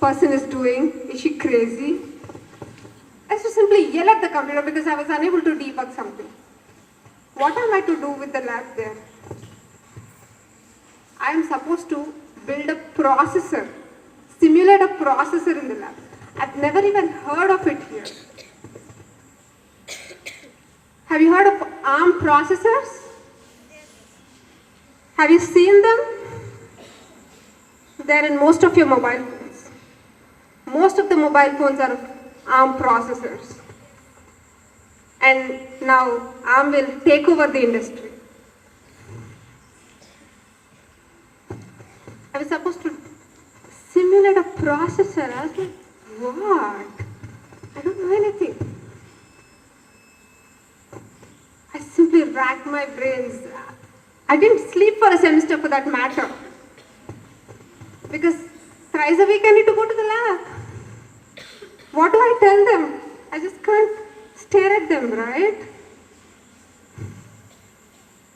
person is doing? Is she crazy? I used to simply yell at the computer because I was unable to debug something. What am I to do with the lab there? I am supposed to build a processor, simulate a processor in the lab. I've never even heard of it here. Have you heard of ARM processors? Have you seen them? They're in most of your mobile phones. Most of the mobile phones are ARM processors. And now ARM will take over the industry. I was supposed to simulate a processor. I was like, what? I don't know anything. I simply racked my brains. I didn't sleep for a semester for that matter. Because thrice a week I need to go to the lab. What do I tell them? I just can't stare at them, right?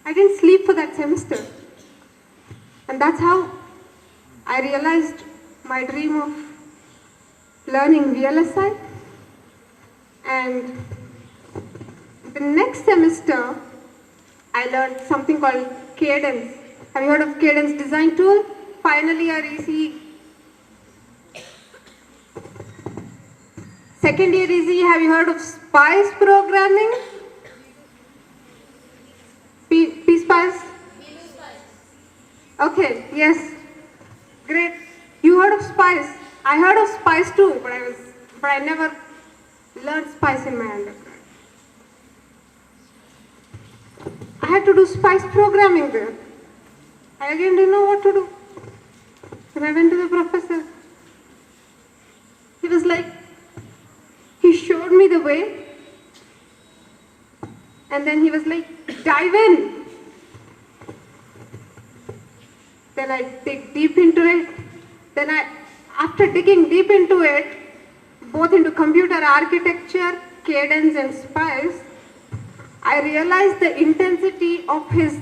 I didn't sleep for that semester. And that's how I realized my dream of learning VLSI. And the next semester, I learned something called Cadence. Have you heard of Cadence design tool? Final year EC. Second year EC, have you heard of SPICE programming? P-SPICE? Okay, yes. Great. You heard of SPICE. I heard of SPICE too, but I never learned SPICE in my undergrad. I had to do SPICE programming there. I again didn't know what to do. Then I went to the professor. He was like, he showed me the way. And then he was like, dive in. Then I dig deep into it. Then after digging deep into it, both into computer architecture, Cadence and SPICE, I realized the intensity of his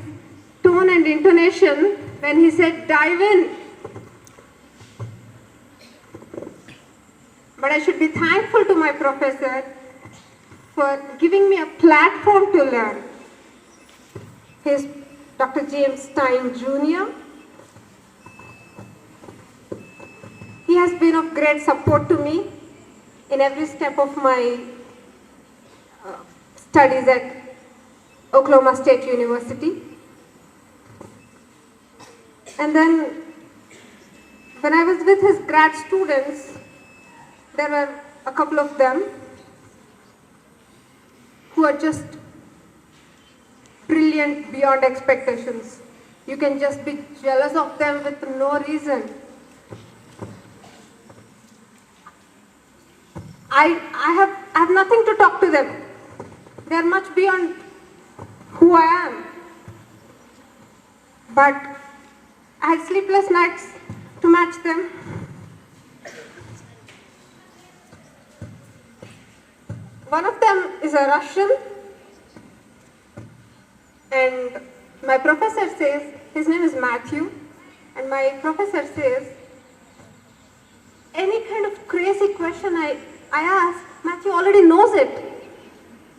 tone and intonation when he said, dive in. But I should be thankful to my professor for giving me a platform to learn. He's Dr. James Stein Jr. He has been of great support to me in every step of my studies at Oklahoma State University. And then when I was with his grad students, there were a couple of them who are just brilliant beyond expectations. You can just be jealous of them with no reason. I have nothing to talk to them. They are much beyond who I am. But I had sleepless nights to match them. One of them is a Russian, and my professor says, his name is Matthew, and my professor says, any kind of crazy question I ask, Matthew already knows it.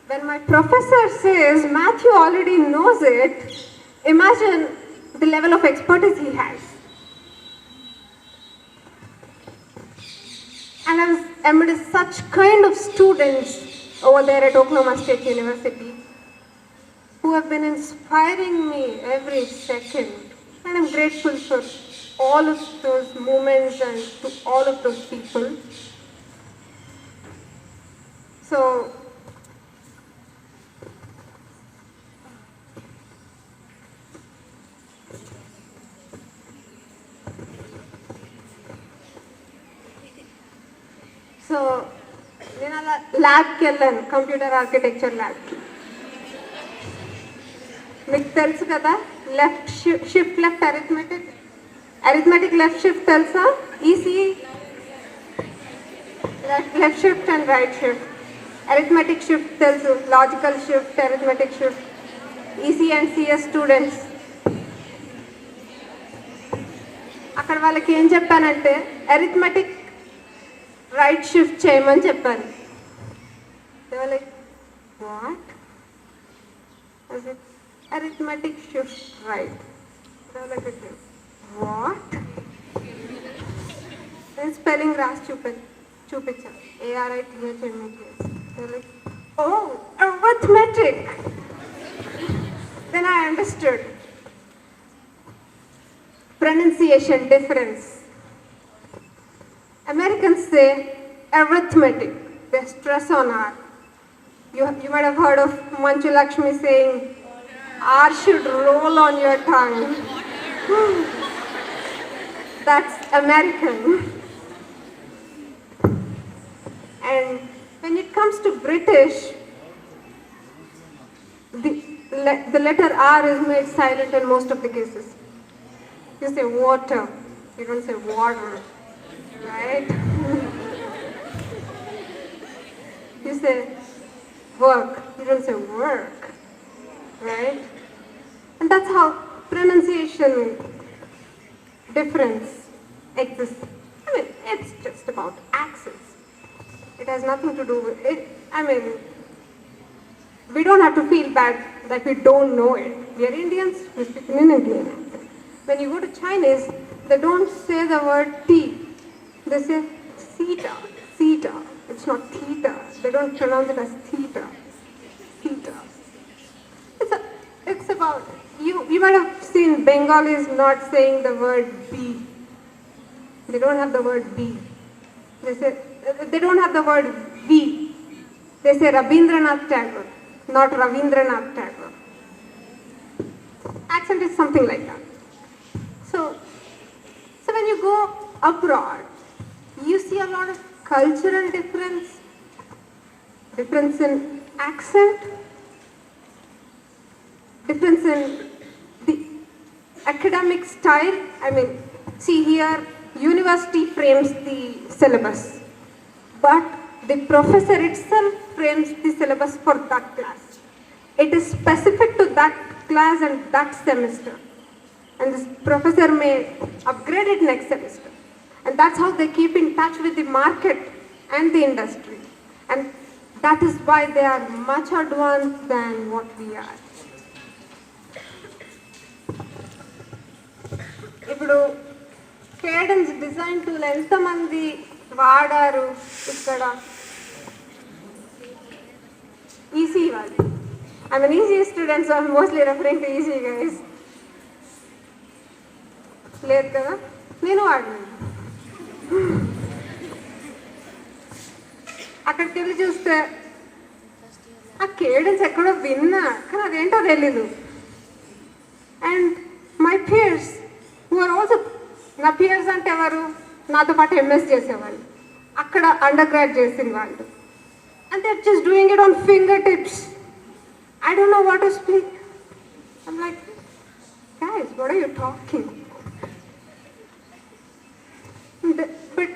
When my professor says Matthew already knows it, imagine the level of expertise he has. And I was amidst such kind of students over there at Oklahoma State University who have been inspiring me every second. And I'm grateful for all of those moments and to all of those people. So, నేను అలా ల్యాబ్కి వెళ్ళాను, computer architecture ల్యాబ్కి. మీకు తెలుసు కదా, left shift left arithmetic left shift తెలుసా? EC left shift and right shift. Arithmetic shift తెలుసు, logical shift, arithmetic shift. EC and CS students, అక్కడ వాళ్ళకి ఏం చెప్పానంటే, అరిథమెటిక్ right shift చేయమని చెప్పాను. They were like, what? I said, arithmetic shift right. They were like, okay, what? Then spelling రాసి చూపించాను. ARITHMETS. They were like, oh, arithmetic. Then I understood. Pronunciation difference. Americans say arithmetic. They stress on R. You might have heard of Manju Lakshmi saying, R should roll on your tongue. That's American. And when it comes to British, the letter R is made silent in most of the cases. You say water, you don't say water, right? You say work, you don't say work, right? And that's how pronunciation difference exists. I mean, it's just about accents. It has nothing to do with it. I mean, we don't have to feel bad that we don't know it. We are Indians, we speak in Indian accent. When you go to Chinese, they don't say the word T. They say theta, theta. It's not theta. They don't pronounce it as theta. Theta. It's about, you might have seen Bengalis not saying the word B. They don't have the word B. They don't have the word V. They say Rabindranath Tagore, not Ravindranath Tagore. Accent is something like that. So when you go abroad, you see a lot of cultural difference in accent, difference in the academic style. I mean, see here, university frames the syllabus, but the professor itself frames the syllabus for that class. It is specific to that class and that semester. And this professor may upgrade it next semester. And that's how they keep in touch with the market and the industry. And that is why they are much advanced than what we are. ఇప్పుడు Cadence design tool ఎంతమంది వాడారు ఇక్కడ? EC వాళ్ళు. I mean, easy students, so I'm mostly referring to easy guys. లేదు కదా, నేను వాడినాను. అక్కడికి వెళ్ళి చూస్తే ఆ కేడెన్స్ ఎక్కడో విన్నా, కానీ అదేంటో తెలీదు. And my peers who are also, నా పియర్స్ అంటే ఎవరు? నాతో పాటు ఎంఎస్ చేసేవాళ్ళు, అక్కడ అండర్ గ్రాడ్ చేసిన వాళ్ళు. And they are just doing it on fingertips. I don't know what to speak. I'm like, guys, what are you talking? But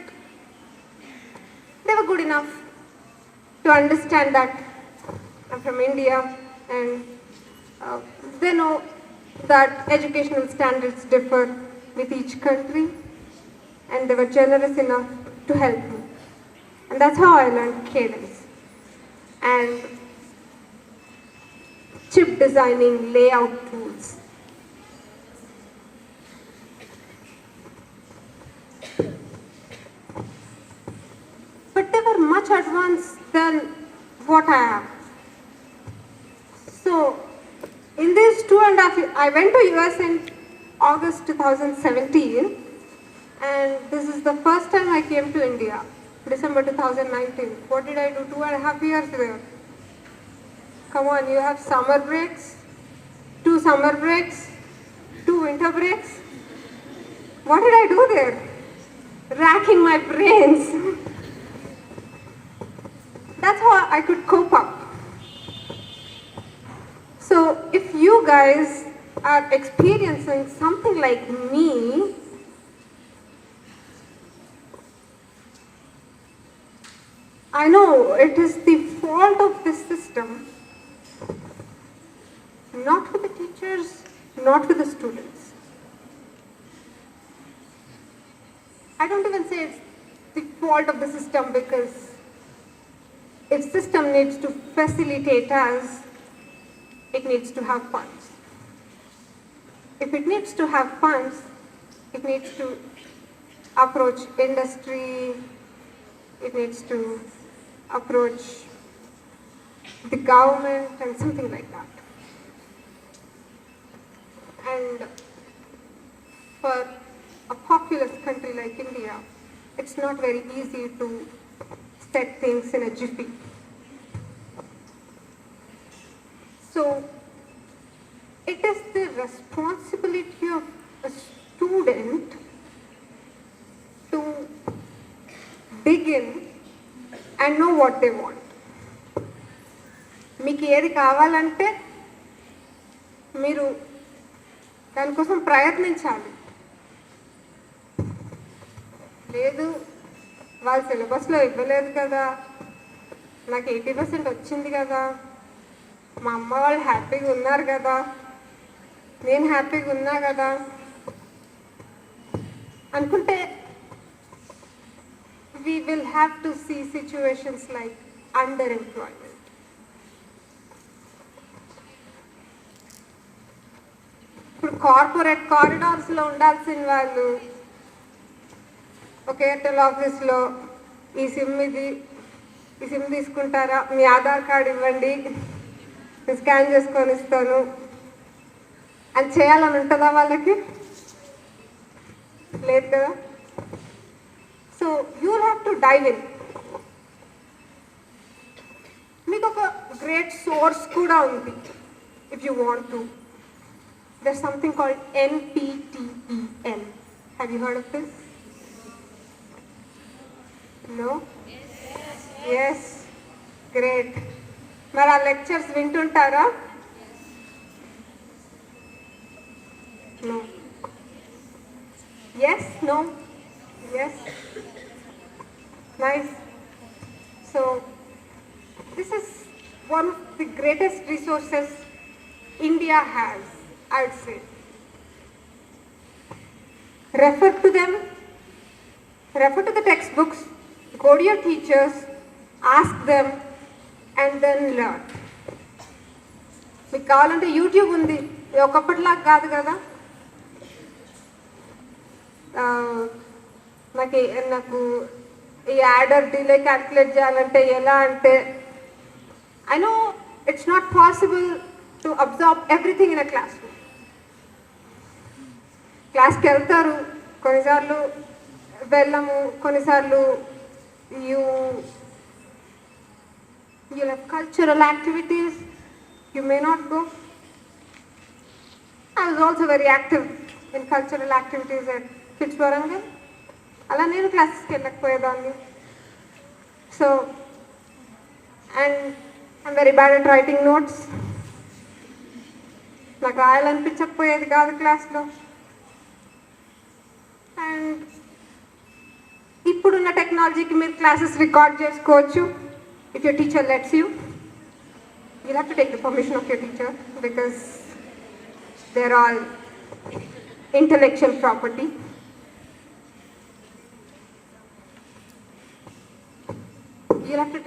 they were good enough to understand that I'm from India, and they know that educational standards differ with each country, and they were generous enough to help me. And that's how I learned cadence and chip designing, layout tools. But they were much advanced than what I am. So in these 2.5 years, I went to US in August 2017, and this is the first time I came to India, December 2019. What did I do 2.5 years there? Come on, you have summer breaks, 2 summer breaks, 2 winter breaks. What did I do there? Racking my brains. That's how I could cope up. So if you guys are experiencing something like me, I know it is the fault of this system, not for the teachers, not for the students. I don't even say it's the fault of the system, because if system needs to facilitate us, it needs to have funds. If it needs to have funds, it needs to approach industry, it needs to approach the government and something like that. And for a populous country like India, it's not very easy to set things in a jiffy. So it is the responsibility of a student to dig in and know what they want. మీకు ఏది కావాలంటే మీరు దానికోసం ప్రయత్నించాలి. లేదు వాళ్ళ సిలబస్లో ఇవ్వలేదు కదా, నాకు 80% వచ్చింది కదా, మా అమ్మ వాళ్ళు హ్యాపీగా ఉన్నారు కదా, నేను హ్యాపీగా ఉన్నా కదా అనుకుంటే we will have to see situations like underemployment. ఇప్పుడు కార్పొరేట్ కారిడార్స్లో ఉండాల్సిన వాళ్ళు ఒక ఎయిర్టెల్ ఆఫీస్లో ఈ సిమ్ తీసుకుంటారా, మీ ఆధార్ కార్డు ఇవ్వండి, నేను స్కాన్ చేసుకొని ఇస్తాను అని చేయాలని ఉంటుందా వాళ్ళకి? లేదు కదా. So you will have to dive in. మీకు ఒక గ్రేట్ సోర్స్ కూడా ఉంది if you want to. There's something called NPTEL. Have you heard of this? No? Yes. Great. మరి ఆ lectures వింటుంటారా? No. Yes? No? Yes? Nice. So this is one of the greatest resources India has, I would say. Refer to them, refer to the textbooks, go to your teachers, ask them, and then learn. మీకు కావాలంటే YouTube ఉంది, ఒకప్పటిలాగా కాదు కదా. నాకు ఈ adder delay calculate చేయాలంటే ఎలా అంటే, I know it's not possible to absorb everything in a class room. క్లాస్కి వెళ్తారు, కొన్నిసార్లు వెళ్ళము, కొన్నిసార్లు you'll have cultural activities, you may not go. I was also very active in cultural activities at Kids Warangal. అలా నేను క్లాసెస్కి వెళ్ళకపోయేదాన్ని. So and I'm very bad at writing notes. నాకు రాయాలనిపించకపోయేది కాదు క్లాస్లో. అండ్ ఇప్పుడున్న టెక్నాలజీకి మీరు క్లాసెస్ రికార్డ్ చేసుకోవచ్చు. If your teacher lets you, you'll have to take the permission of your teacher because they're all intellectual property. You'll have to,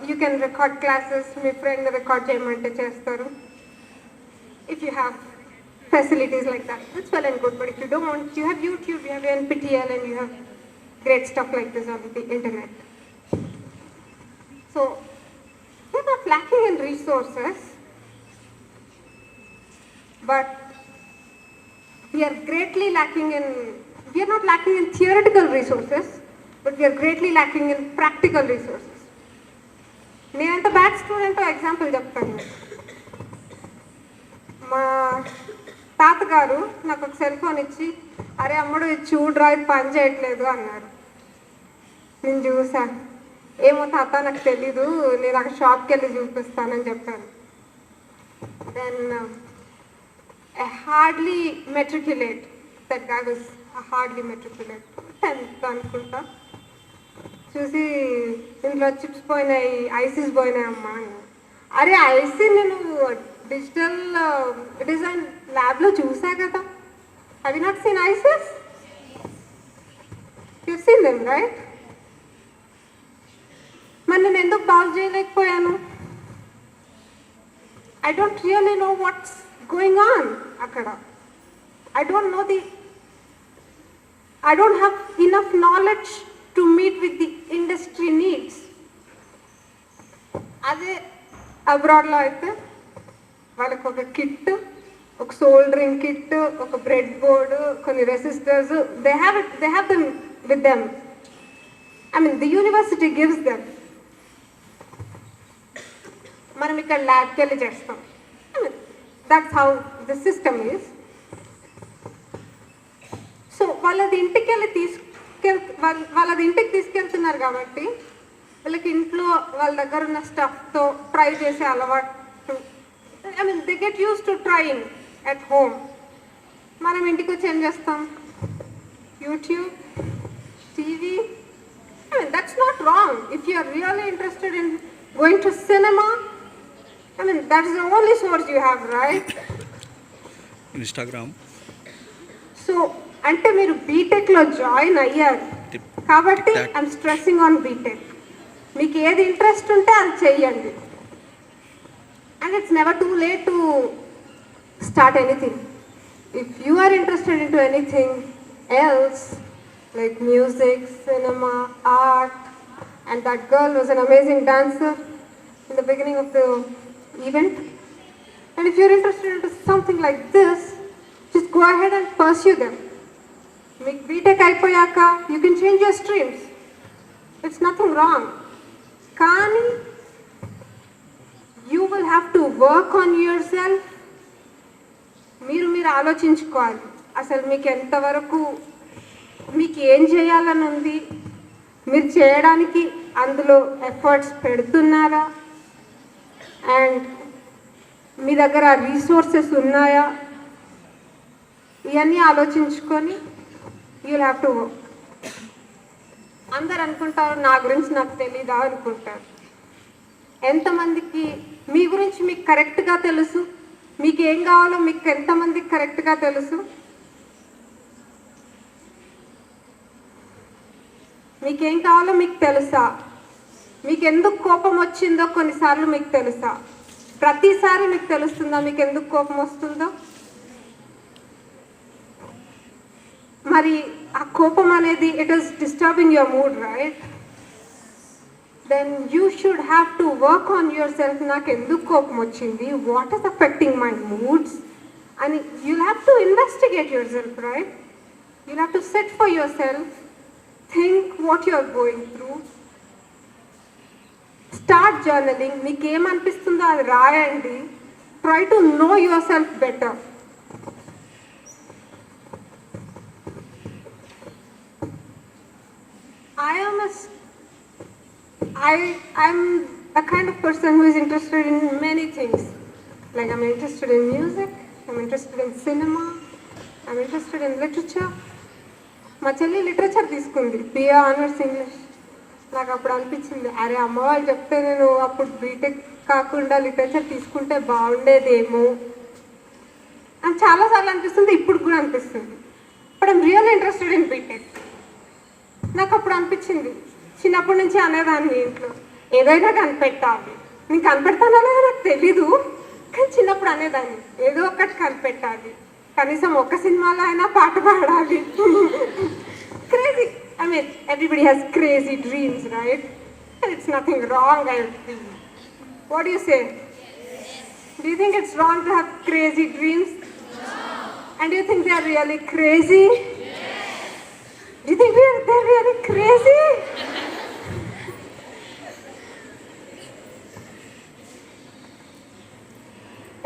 you can record classes, my friend record cheyamante chestaru. If you have facilities like that, that's well and good. But if you don't want, you have YouTube, you have NPTEL, and you have great stuff like this on the internet. So, we're not lacking in resources, but we are not lacking in theoretical resources, but we are greatly lacking in practical resources. నేను ఎంత bad స్టూడెంటో example చెప్తాను. మా తాతగారు నాకు ఒక cell phone ఇచ్చి, అరే అమ్ముడు ఇది చూడరా, ఇది పని చేయట్లేదు అన్నారు. నేను చూసాను, ఏమో తాత నాకు తెలీదు, నేను అక్కడ షాప్కి వెళ్ళి చూపిస్తానని చెప్పాను. Then I hardly matriculate, that guy was hardly matriculate, 10th అనుకుంటా. చూసి ఇంట్లో చిప్స్ పోయినాయి, ఐసీస్ పోయినాయి అమ్మా అన్న. అరే ఐసీ నేను డిజిటల్ డిజైన్ ల్యాబ్లో చూసా కదా. Have you not seen ICs? You seen them right? మరి నేను ఎందుకు బాగు చేయలేకపోయాను? I don't really know what's going on అక్కడ. I don't have enough knowledge to meet with the industry needs. అదే అబ్రాడ్లో అయితే వాళ్ళకి ఒక కిట్, ఒక సోల్డరింగ్ కిట్, ఒక బ్రెడ్ బోర్డ్, కొన్ని resistors, they have them with them. I mean, the university gives them. మనం ఇక్కడ ల్యాబ్కి వెళ్ళి చేస్తాం. That's how the system is. So వాళ్ళది ఇంటికి తీసుకెళ్తున్నారు కాబట్టి వాళ్ళకి ఇంట్లో వాళ్ళ దగ్గర ఉన్న స్టఫ్తో ట్రై చేసే అలవాటు. I mean they get use to trying at home. మనం ఇంటికి వచ్చి ఏం చేస్తాం? YouTube, TV. I mean, that's not wrong. If you are really interested in going to cinema, I mean, that's the only source you have, right? Instagram. So, అంటే మీరు బీటెక్లో join అయ్యారు కాబట్టి ఐఎమ్ స్ట్రెస్సింగ్ ఆన్ బీటెక్. మీకు ఏది interest ఉంటే అది చెయ్యండి. And it's never too late to start anything. If you are interested in to anything else, like music, cinema, art, and that girl was an amazing dancer in the beginning of the event. And if you're interested in something like this, just go ahead and pursue them. Make BTech అయిపోయాక you can change your streams. It's nothing wrong. కానీ you will have to work on yourself. మీరు ఆలోచించుకోవాలి అసలు మీకు ఎంతవరకు, మీకు ఏం చేయాలని ఉంది, మీరు చేయడానికి అందులో ఎఫర్ట్స్ పెడుతున్నారా, అండ్ మీ దగ్గర రీసోర్సెస్ ఉన్నాయా, ఇవన్నీ ఆలోచించుకొని you will have to work. అందరు అనుకుంటారు నా గురించి నాకు తెలీదా అనుకుంటారు. ఎంతమందికి మీ గురించి మీకు కరెక్ట్గా తెలుసు? మీకు ఏం కావాలో మీకు ఎంతమందికి కరెక్ట్గా తెలుసు? మీకేం కావాలో మీకు తెలుసా? మీకు ఎందుకు కోపం వచ్చిందో కొన్నిసార్లు మీకు తెలుసా? ప్రతిసారి మీకు తెలుస్తుందా మీకు ఎందుకు కోపం వస్తుందో? మరి ఆ కోపం అనేది it is disturbing your mood, right? Then you should have to work on yourself. నాకు ఎందుకు కోపం వచ్చింది, what is affecting my moods అని you'll have to investigate yourself, right? You'll have to set for yourself. Think what you are going through. Start journaling. మీకు ఏమనిపిస్తుందో అది రాయండి. Try to know yourself better. I'm a kind of person who is interested in many things. Like I'm interested in music, I'm interested in cinema, I'm interested in literature. మా చెల్లి literature తీసుకుంది, BA honours English. నాకు అప్పుడు అనిపించింది, అరే అమ్మ వాళ్ళు చెప్తే నేను అప్పుడు బీటెక్ కాకుండా లిటరేచర్ తీసుకుంటే బాగుండేదేమో అని చాలాసార్లు అనిపిస్తుంది, ఇప్పుడు కూడా అనిపిస్తుంది. But I'm real interested in BTech. నాకు అప్పుడు అనిపించింది, చిన్నప్పటి నుంచి అనేదాన్ని ఇంట్లో ఏదైనా కనిపెట్టాలి. నేను కనిపెడతానో లేదో నాకు తెలీదు, కానీ చిన్నప్పుడు అనేదాన్ని ఏదో ఒకటి కనిపెట్టాలి, కనీసం ఒక్క సినిమాలో అయినా పాట పాడాలి. Crazy. I mean, everybody has crazy dreams, right? And it's nothing wrong, I feel. What do you say? Do you think it's wrong to have crazy dreams? No. And do you think they are really crazy? Yes. Do you think they're really crazy?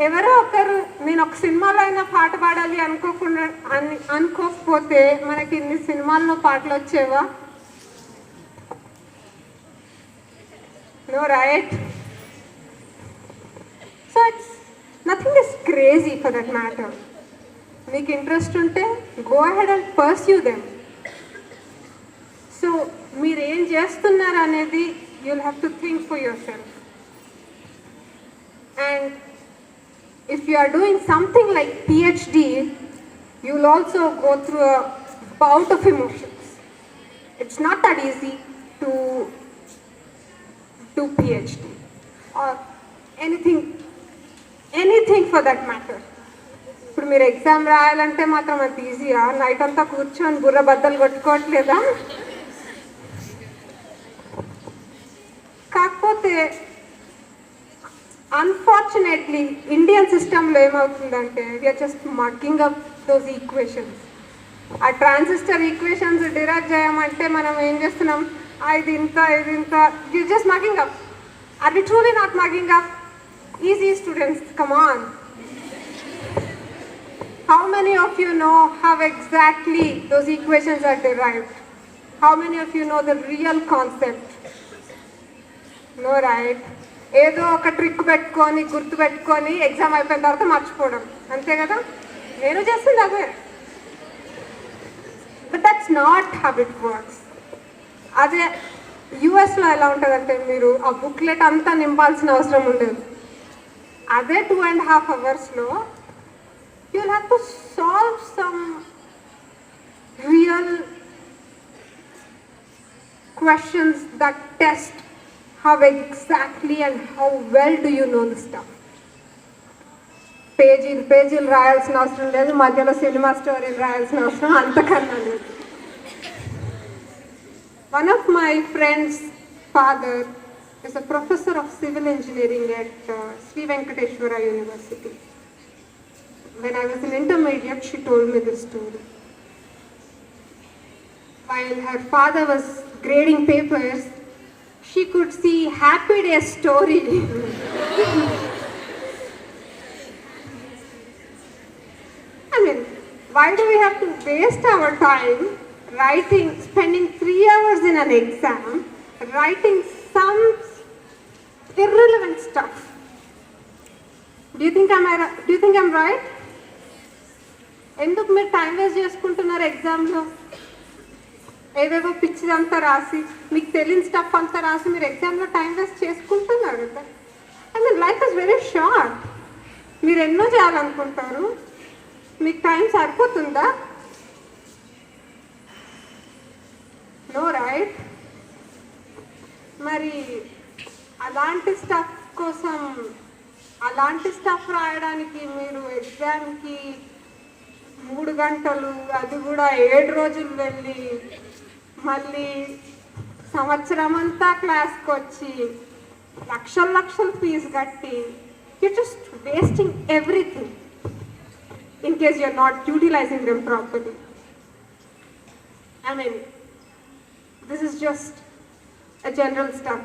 ఎవరో ఒకరు నేను ఒక సినిమాలో అయినా పాట పాడాలి అనుకోకపోతే మనకి ఇన్ని సినిమాల్లో పాటలు వచ్చేవా? No, right? So it's nothing is crazy for that matter. మీకు ఇంట్రెస్ట్ ఉంటే go ahead and pursue them. So మీరు ఏం చేస్తున్నారు అనేది you will have to think for yourself. And if you are doing something like PhD, you will also go through a bout of emotions. It's not that easy to do PhD or anything for that matter. ఇప్పుడు మీరు exam రాయాలంటే మాత్రం అంత ఈజీయా? Night అంతా కూర్చొని బుర్ర బద్దలు కొట్టుకోవట్లేదా? కాకపోతే అన్ఫార్చునేట్లీ ఇండియన్ సిస్టంలో ఏమవుతుందంటే we are just mugging up those equations. ఆ ట్రాన్సిస్టర్ ఈక్వేషన్స్ డిరైవ్ చేయమంటే మనం ఏం చేస్తున్నాం? ఇది ఇంత you just mugging up. Are we truly not mugging up? Easy students, come on. How many of you know how exactly those equations are derived? How many of you know the real concept? No, right? ఏదో ఒక trick పెట్టుకొని గుర్తు పెట్టుకొని exam అయిపోయిన తర్వాత మర్చిపోవడం, అంతే కదా? నేను చేస్తుంది అదే. But that's not how it works. అదే యూఎస్లో ఎలా ఉంటుందంటే మీరు ఆ బుక్లెట్ అంతా నింపాల్సిన అవసరం ఉండదు. అదే 2.5 అవర్స్లో you'll have to solve some real questions that test how exactly and how well do you know the stuff. పేజీలు రాయాల్సిన అవసరం లేదు, మధ్యలో సినిమా స్టోరీలు రాయాల్సిన అవసరం అంతకన్నా లేదు. One of my friends' father is a professor of civil engineering at Sri Venkateshwara University. When I was an intermediate, she told me this story. While her father was grading papers, she could see Happy Days story. I mean, why do we have to waste our time spending 3 hours in an exam, writing some irrelevant stuff? Do you think I'm right? ఎందుకు మీరు time waste చేసుకుంటున్నారు ఎగ్జామ్లో? ఏవేవో పిచ్చిదంతా రాసి మీకు తెలియని stuff అంతా రాసి మీరు ఎగ్జామ్లో టైం వేస్ట్ చేసుకుంటున్నారు. I mean life is very short. మీరు ఎన్నో చేయాలనుకుంటారు, మీకు టైం సరిపోతుందా? No, right? మరి అలాంటి స్టఫ్ రాయడానికి మీరు ఎగ్జామ్కి 3 గంటలు, అది కూడా 7 రోజులు వెళ్ళి మళ్ళీ సంవత్సరం అంతా క్లాస్కి వచ్చి లక్షలు ఫీజు కట్టి you're just wasting everything in case you're not utilizing them properly. I mean, this is just a general stuff.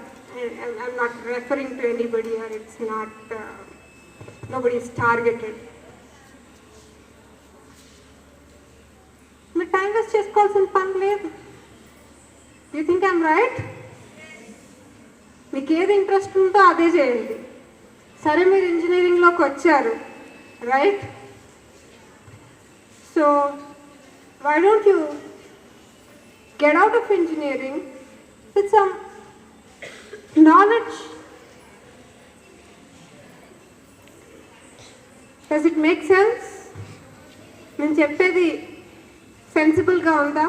I'm not referring to anybody or it's not, nobody is targeted. My time was just called some fun లేదు. You think I'm right? మీకు ఏది interest ఉందో అదే చేయండి. సరే, మీరు ఇంజనీరింగ్లోకి వచ్చారు, right? So why don't you get out of engineering with some knowledge? Does it make sense? నేను చెప్పేది సెన్సిబుల్గా ఉందా?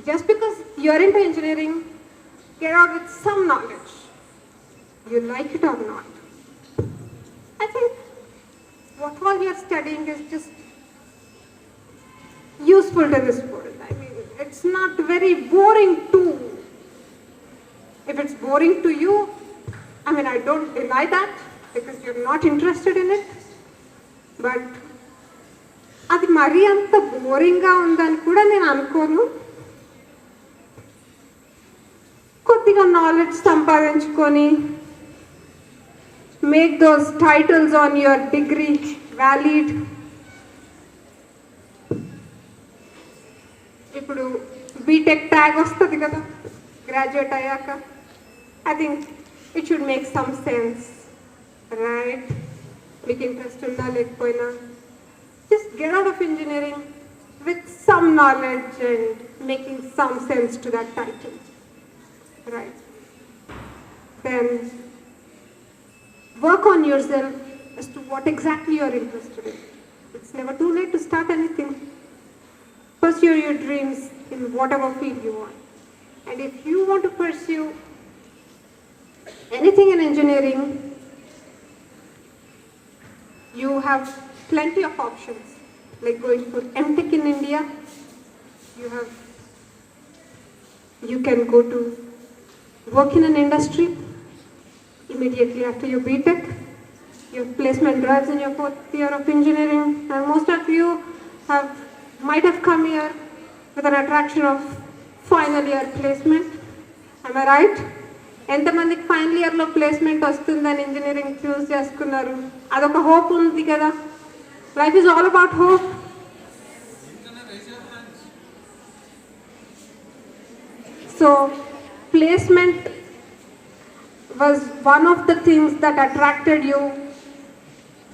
Just because you're into engineering, get out with some knowledge. You like it or not. I think what all you're studying is just useful to this world. I mean, it's not very boring too. If it's boring to you, I mean, I don't deny that because you're not interested in it. But అది మరీ అంత బోరింగ్గా ఉందని కూడా నేను అనుకోను. కొద్దిగా knowledge సంపాదించుకొని make those titles on your degree valid. ఇప్పుడు బీటెక్ ట్యాగ్ వస్తుంది కదా గ్రాడ్యుయేట్ అయ్యాక. I think it should make some sense, right? మీకు ఇంట్రెస్ట్ ఉన్నా లేకపోయినా just get out of engineering with some knowledge and making some sense to that title, right? Then work on yourself as to what exactly you're interested in. It's never too late to start anything. Pursue your dreams in whatever field you want. And if you want to pursue anything in engineering, you have plenty of options, like going for MTech in India. You can go to work in an industry immediately after your BTech. You have placement drives in your fourth year of engineering, and most of you might have come here with an attraction of final year placement. Am I right? ఎంతమందికి final ఇయర్లో placement వస్తుందని engineering చూస్ చేసుకున్నారు? అదొక hope ఉంది కదా. Life is all about hope. So placement was one of the things that attracted you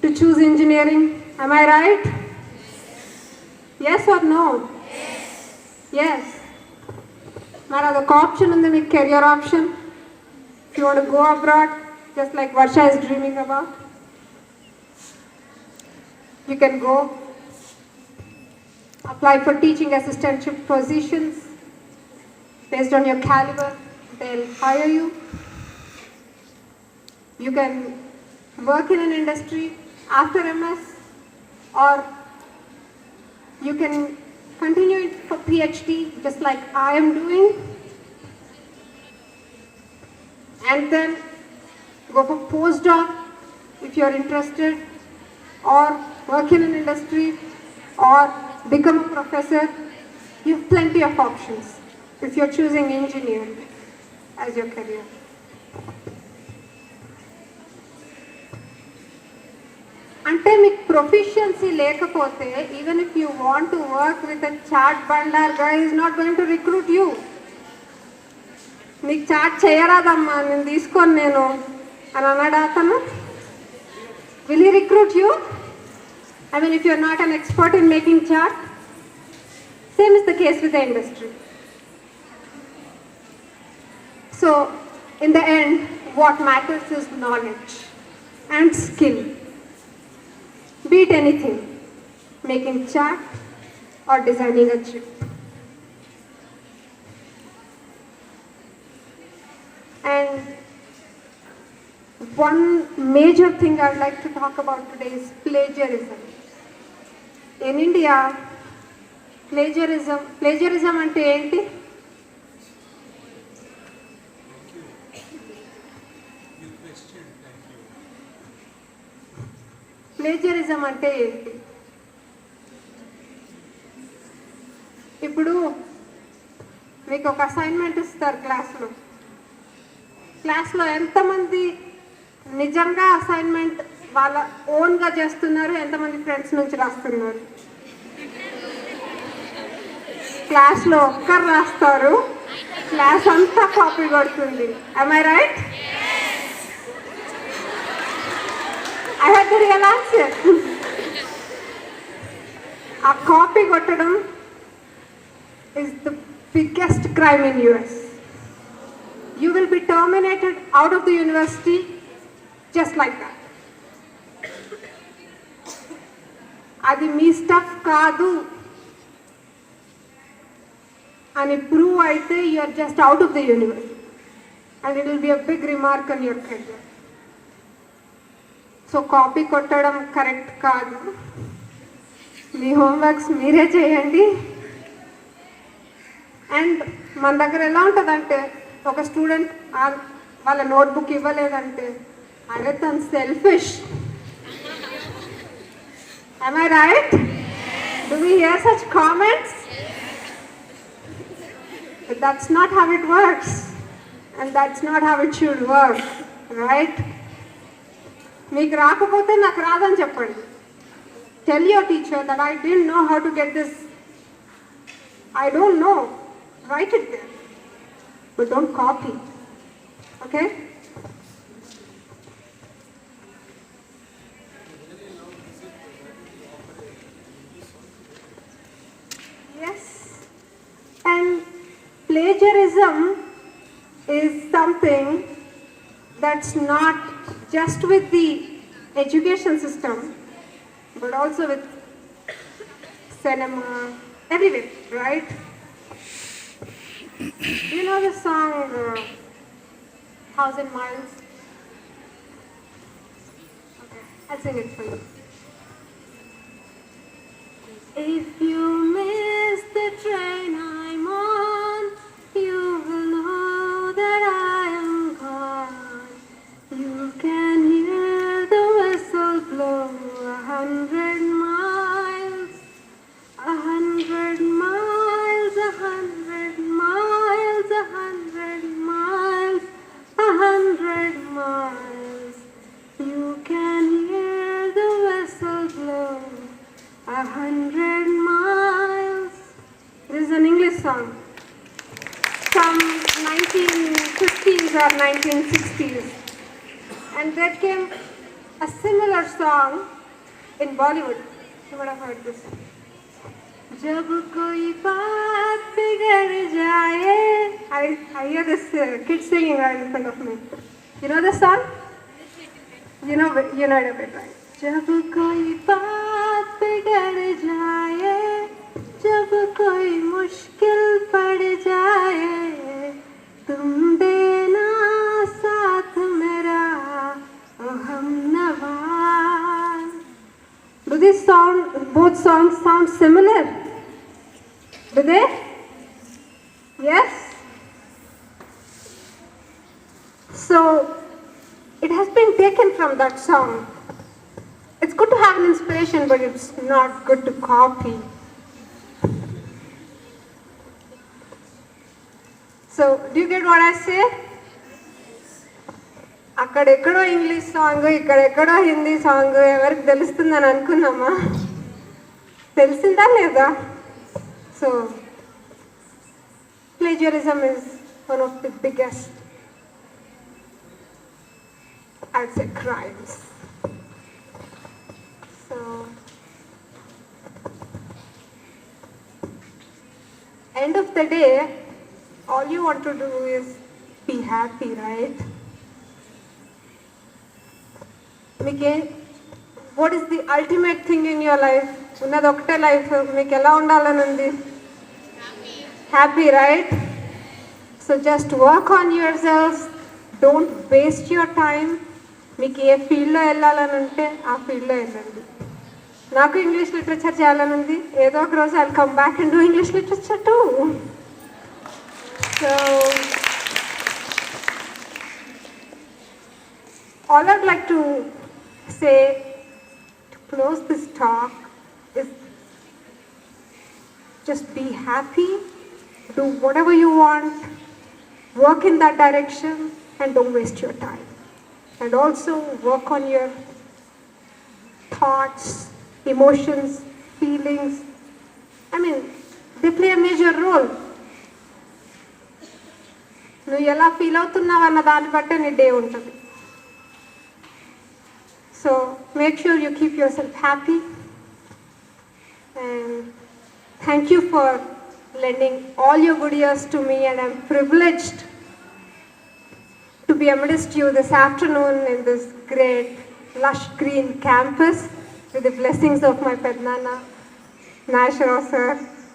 to choose engineering. Am I right? Yes or no? Yes. Now the option in the career option. If you want to go abroad, just like Varsha is dreaming about, you can go apply for teaching assistantship positions. Based on your caliber, they'll hire you. You can work in an industry after MS, or you can continue it for PhD, just like I am doing, and then go for postdoc if you are interested, or work in an industry, or become a professor. You have plenty of options if you are choosing engineering as your career. అంటే మీకు proficiency లేకపోతే even if you want to work with a chaat Bhandar guy is not going to recruit you. నీకు చాట్ చేయరాదమ్మా, నేను తీసుకొని నేను అని అన్నాడా అతను? Will he recruit you? I mean if you are not an expert in making chaat. Same is the case with the industry. So in the end what matters is knowledge and skill. Be it anything, making chart or designing a chip. And one major thing I would like to talk about today is plagiarism. In India, plagiarism ante enti? Plagiarism అంటే ఏంటి? ఇప్పుడు మీకు ఒక assignment ఇస్తారు క్లాస్లో ఎంతమంది నిజంగా assignment వాళ్ళ ఓన్గా చేస్తున్నారు, ఎంతమంది ఫ్రెండ్స్ నుంచి రాస్తున్నారు? క్లాస్లో ఒక్కరు రాస్తారు, క్లాస్ అంతా కాపీ కొడుతుంది. Am I right? I had the real answer. A copy kottadam is the biggest crime in US. You will be terminated out of the university just like that. Adi mee stuff kaadu ani prove aithe you are just out of the university, and it will be a big remark on your career. So copy కొట్టడం correct కాదు. మీ homeworks మీరే చేయండి. And మన దగ్గర ఎలా ఉంటుందంటే, ఒక student వాళ్ళ నోట్బుక్ ఇవ్వలేదంటే అరే తను selfish. Am I right? Do we hear such comments? But that's not how it works, and that's not how it should work, right? మీకు రాకపోతే నాకు రాదని చెప్పండి. Tell your teacher that I didn't know how to get this. I don't know. Write it there. But don't copy. Okay? Yes. And plagiarism is something that's not just with the education system, but also with cinema, everywhere, right? Do you know the song 1,000 Miles? Okay, I'll sing it for you. If you miss the train I'm on, you will know that I am gone. You can hear the whistle blow 100 miles, 100 miles, 100 miles, 100 miles, 100 miles. You can hear the whistle blow 100 miles. This is an English song from 1950s or 1960s. And there came a similar song in Bollywood. You would have heard this. जब कोई बात बिगड़ जाए. I hear this kid singing right in front of me. You know the song? You know it a bit, right? जब कोई बात बिगड़ जाए, जब कोई मुश्किल पड़ जाए, तुम देना साथ मेरा, ओ हमनवा. Do these both songs sound similar? Do they? Yes? So, it has been taken from that song. It's good to have an inspiration, but it's not good to copy. So, do you get what I say? అక్కడెక్కడో English song ఇక్కడెక్కడో Hindi song ఎవరికి తెలుస్తుందని అనుకున్నామా? తెలిసిందా లేదా? So plagiarism is one of the biggest, I'd say, crimes. So end of the day, all you want to do is be happy, right? What is the ultimate thing in your life? ఉన్నది ఒకటే life, మీకు ఎలా ఉండాలని ఉంది? Happy, right? So just work on yourselves. Don't waste your time. మీకు ఏ ఫీల్డ్లో వెళ్ళాలని ఉంటే ఆ ఫీల్డ్లో వెళ్ళండి. నాకు ఇంగ్లీష్ లిటరేచర్ చేయాలని ఉంది. ఏదో ఒక రోజు I'll come back and do English literature too. So all I'd like to say to close this talk is just be happy, do whatever you want, work in that direction, and don't waste your time. And also work on your thoughts, emotions, feelings. I mean, they play a major role. నువ్వు ఎలా feel అవుతున్నావు అన్న దాన్ని బట్టే నీ day ఉంటుంది. So make sure you keep yourself happy, and thank you for lending all your good ears to me, and I'm privileged to be amidst you this afternoon in this great lush green campus with the blessings of my Pednana, Nashra sir,